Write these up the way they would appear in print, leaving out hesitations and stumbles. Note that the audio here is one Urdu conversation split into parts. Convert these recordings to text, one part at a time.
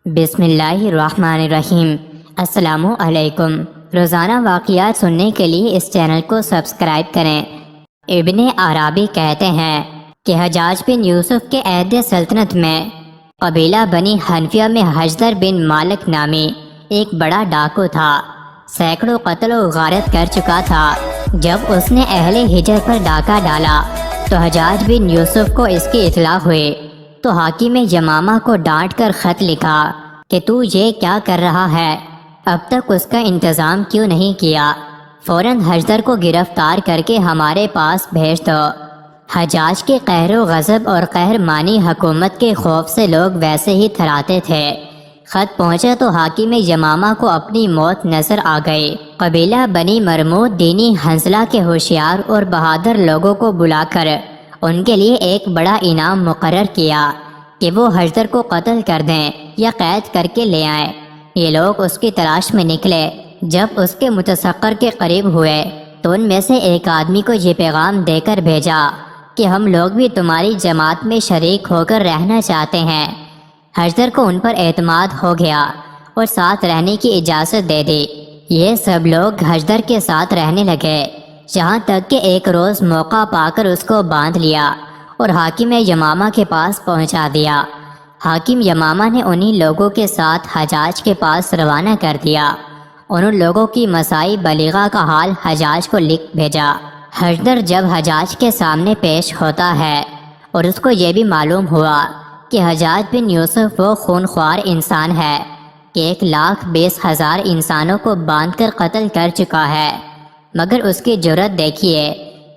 بسم اللہ الرحمن الرحیم۔ السلام علیکم۔ روزانہ واقعات سننے کے لیے اس چینل کو سبسکرائب کریں۔ ابن عربی کہتے ہیں کہ حجاج بن یوسف کے عہد سلطنت میں قبیلہ بنی حنفیہ میں حجدر بن مالک نامی ایک بڑا ڈاکو تھا۔ سینکڑوں قتل و غارت کر چکا تھا۔ جب اس نے اہل حجر پر ڈاکہ ڈالا تو حجاج بن یوسف کو اس کی اطلاع ہوئی تو حاکم یمامہ کو ڈانٹ کر خط لکھا کہ تو یہ کیا کر رہا ہے، اب تک اس کا انتظام کیوں نہیں کیا، فوراً حجدر کو گرفتار کر کے ہمارے پاس بھیج دو۔ حجاج کے قہر و غضب اور قہرمانی حکومت کے خوف سے لوگ ویسے ہی تھراتے تھے۔ خط پہنچا تو حاکم یمامہ کو اپنی موت نظر آ گئی۔ قبیلہ بنی مرمود دینی حنظلہ کے ہوشیار اور بہادر لوگوں کو بلا کر ان کے لیے ایک بڑا انعام مقرر کیا کہ وہ حجدر کو قتل کر دیں یا قید کر کے لے آئیں۔ یہ لوگ اس کی تلاش میں نکلے۔ جب اس کے متسخر کے قریب ہوئے تو ان میں سے ایک آدمی کو یہ پیغام دے کر بھیجا کہ ہم لوگ بھی تمہاری جماعت میں شریک ہو کر رہنا چاہتے ہیں۔ حجدر کو ان پر اعتماد ہو گیا اور ساتھ رہنے کی اجازت دے دی۔ یہ سب لوگ حجدر کے ساتھ رہنے لگے، جہاں تک کہ ایک روز موقع پا کر اس کو باندھ لیا اور حاکم یمامہ کے پاس پہنچا دیا۔ حاکم یمامہ نے انہی لوگوں کے ساتھ حجاج کے پاس روانہ کر دیا۔ ان لوگوں کی مسائی بلیغہ کا حال حجاج کو لکھ بھیجا۔ حجدر جب حجاج کے سامنے پیش ہوتا ہے اور اس کو یہ بھی معلوم ہوا کہ حجاج بن یوسف وہ خونخوار انسان ہے کہ 1,20,000 انسانوں کو باندھ کر قتل کر چکا ہے، مگر اس کی جرأت دیکھیے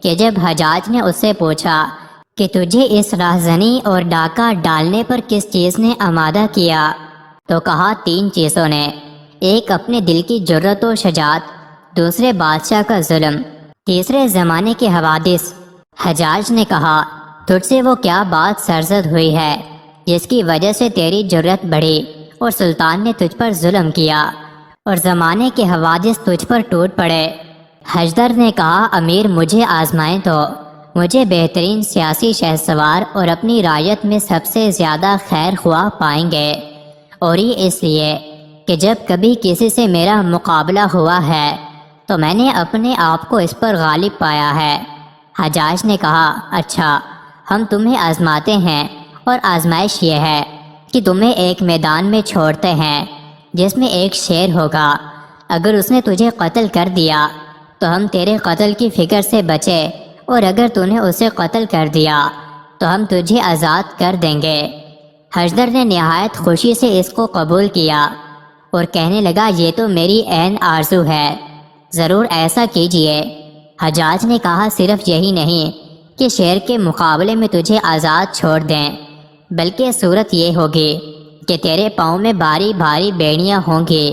کہ جب حجاج نے اس سے پوچھا کہ تجھے اس راہزنی اور ڈاکہ ڈالنے پر کس چیز نے آمادہ کیا، تو کہا 3 چیزوں نے، ایک اپنے دل کی جرأت و شجاعت، دوسرے بادشاہ کا ظلم، تیسرے زمانے کے حوادث۔ حجاج نے کہا تجھ سے وہ کیا بات سرزد ہوئی ہے جس کی وجہ سے تیری جرأت بڑھی اور سلطان نے تجھ پر ظلم کیا اور زمانے کے حوادث تجھ پر ٹوٹ پڑے؟ حجدر نے کہا امیر مجھے آزمائیں تو مجھے بہترین سیاسی شہسوار اور اپنی رعیت میں سب سے زیادہ خیر خواہ پائیں گے، اور یہ اس لیے کہ جب کبھی کسی سے میرا مقابلہ ہوا ہے تو میں نے اپنے آپ کو اس پر غالب پایا ہے۔ حجاج نے کہا اچھا، ہم تمہیں آزماتے ہیں، اور آزمائش یہ ہے کہ تمہیں ایک میدان میں چھوڑتے ہیں جس میں ایک شیر ہوگا۔ اگر اس نے تجھے قتل کر دیا تو ہم تیرے قتل کی فکر سے بچے، اور اگر تو نے اسے قتل کر دیا تو ہم تجھے آزاد کر دیں گے۔ حجدر نے نہایت خوشی سے اس کو قبول کیا اور کہنے لگا یہ تو میری عین آرزو ہے، ضرور ایسا کیجئے۔ حجاج نے کہا صرف یہی نہیں کہ شیر کے مقابلے میں تجھے آزاد چھوڑ دیں، بلکہ صورت یہ ہوگی کہ تیرے پاؤں میں بھاری بھاری بیڑیاں ہوں گی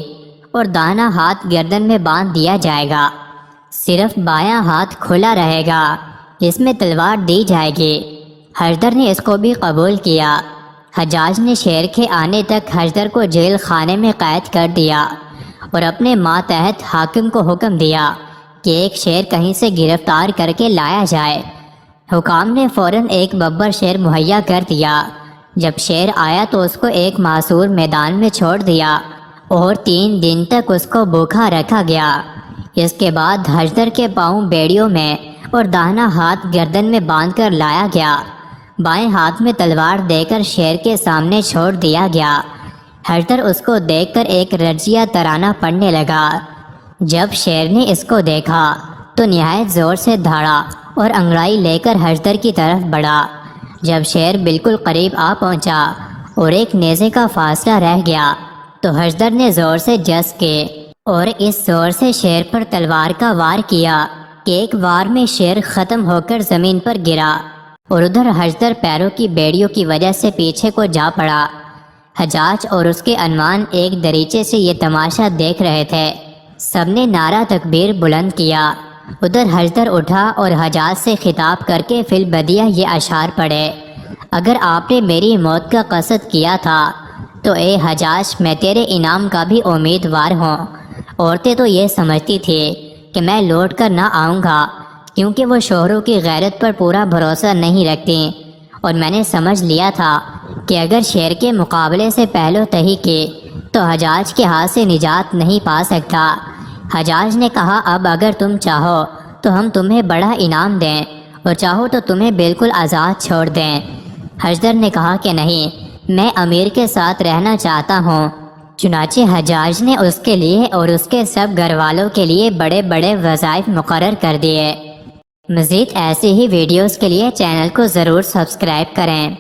اور داہنا ہاتھ گردن میں باندھ دیا جائے گا، صرف بایاں ہاتھ کھلا رہے گا جس میں تلوار دی جائے گی۔ حجدر نے اس کو بھی قبول کیا۔ حجاج نے شیر کے آنے تک حجدر کو جیل خانے میں قید کر دیا اور اپنے ماتحت حاکم کو حکم دیا کہ ایک شیر کہیں سے گرفتار کر کے لایا جائے۔ حکام نے فوراً ایک ببر شیر مہیا کر دیا۔ جب شیر آیا تو اس کو ایک معصور میدان میں چھوڑ دیا اور 3 دن تک اس کو بھوکا رکھا گیا۔ اس کے بعد حجدر کے پاؤں بیڑیوں میں اور داہنا ہاتھ گردن میں باندھ کر لایا گیا، بائیں ہاتھ میں تلوار دے کر شیر کے سامنے چھوڑ دیا گیا۔ حجدر اس کو دیکھ کر ایک رجیہ ترانہ پڑھنے لگا۔ جب شیر نے اس کو دیکھا تو نہایت زور سے دھاڑا اور انگڑائی لے کر حجدر کی طرف بڑھا۔ جب شیر بالکل قریب آ پہنچا اور ایک نیزے کا فاصلہ رہ گیا تو حجدر نے زور سے جس کے اور اس زور سے شیر پر تلوار کا وار کیا کہ ایک وار میں شیر ختم ہو کر زمین پر گرا، اور ادھر حجدر پیروں کی بیڑیوں کی وجہ سے پیچھے کو جا پڑا۔ حجاج اور اس کے انوان ایک دریچے سے یہ تماشا دیکھ رہے تھے۔ سب نے نعرہ تکبیر بلند کیا۔ ادھر حجدر اٹھا اور حجاج سے خطاب کر کے فی البدیہ یہ اشعار پڑھے، اگر آپ نے میری موت کا قصد کیا تھا تو اے حجاج میں تیرے انعام کا بھی امیدوار ہوں۔ عورتیں تو یہ سمجھتی تھی کہ میں لوٹ کر نہ آؤں گا، کیونکہ وہ شوہروں کی غیرت پر پورا بھروسہ نہیں رکھتی اور میں نے سمجھ لیا تھا کہ اگر شیر کے مقابلے سے پہلو تہی کی تو حجاج کے ہاتھ سے نجات نہیں پا سکتا۔ حجاج نے کہا اب اگر تم چاہو تو ہم تمہیں بڑا انعام دیں اور چاہو تو تمہیں بالکل آزاد چھوڑ دیں۔ حجدر نے کہا کہ نہیں، میں امیر کے ساتھ رہنا چاہتا ہوں۔ چنانچہ حجاج نے اس کے لیے اور اس کے سب گھر والوں کے لیے بڑے بڑے وظائف مقرر کر دیے۔ مزید ایسی ہی ویڈیوز کے لیے چینل کو ضرور سبسکرائب کریں۔